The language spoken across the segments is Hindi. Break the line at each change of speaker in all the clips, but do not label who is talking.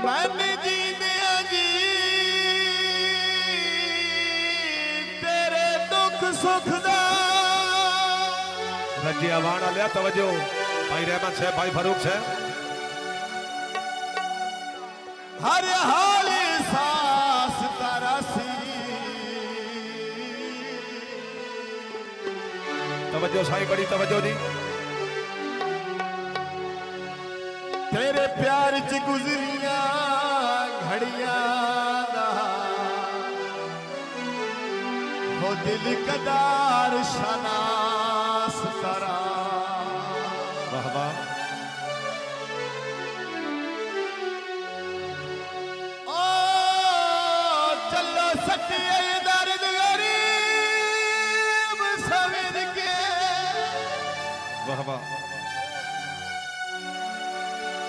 बन जी दिया जी तेरे दुख सुख दा
रजी आवाना लिया तवज्जो भाई रहमत है भाई फारूक है
हर हाल सांस तरसी
तवज्जो साई बड़ी तवज्जो दी
तेरे प्यार च गुजरिया घड़ियां हो दिल कदार शनास तरा
वाह वाह
ओ चलो सटिए दर्द गरीब सविद के
वाह वाह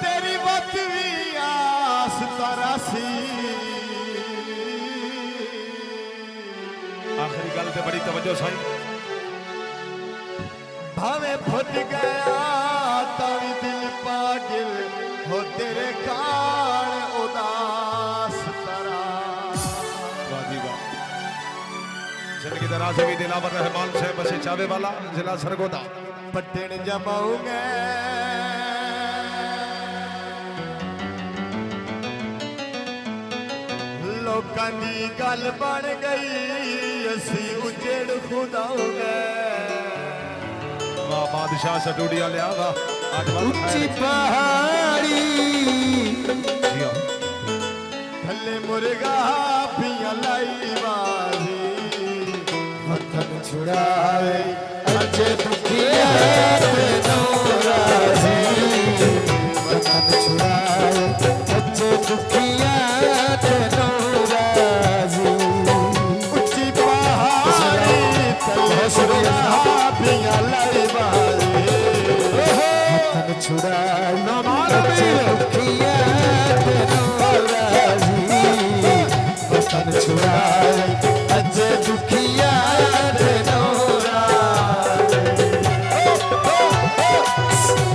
तेरी बात भी आस तरसी
आखिरी गल ते बड़ी तवज्जो साई
भावे फुट गया तभी दिल पागिल हो तेरे कान उदास तरा
वाह जी वाह जिंदगी दराज भी दिलावर रहमान से बसे चावे वाला जिला सरगोदा
पट्टन जमाऊंगे लोकां दी गल बन गई असी उजेड़ खुदाऊंगे
वाह बादशाह सटूडिया लिया वाह आज
ऊंची पहाड़ी
जियो
थले मुर्गा पिया लाई बाजी मक्खन छुड़ावे अजे दुखिया ते नौराजी मक्खन छुड़ावे अजे दुखिया ते नौराजी ऊंची पहाड़ी थले मुर्गा पिया लाई बाजी मक्खन छुड़ावे अजे दुखिया ते नौराजी मक्खन छुड़ावे अजे दुखिया ते नौराजी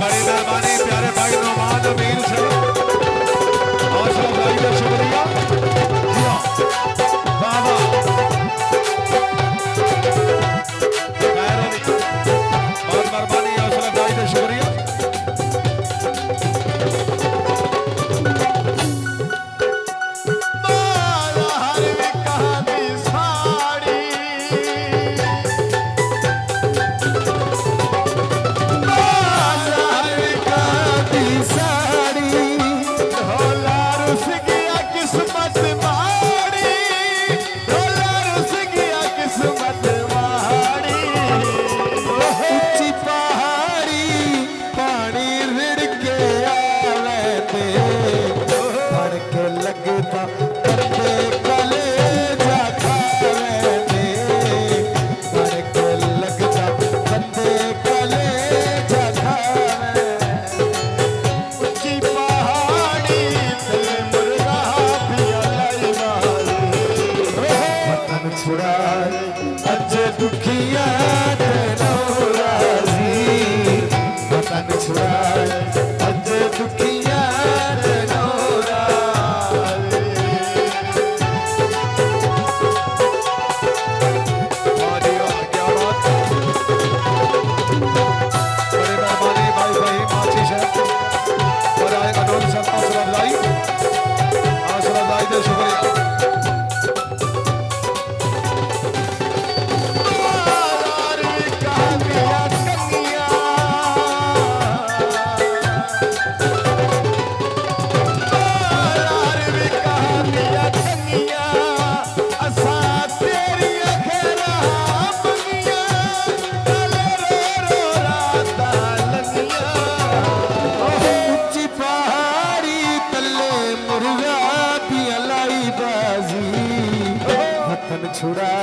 बड़ी मेहरबानी प्यारे भाई नौमान अमीर से हौसला भाई का शुक्रिया वाह वाह बहुत मेहरबानी हौसला भाई का शुक्रिया
छुड़ा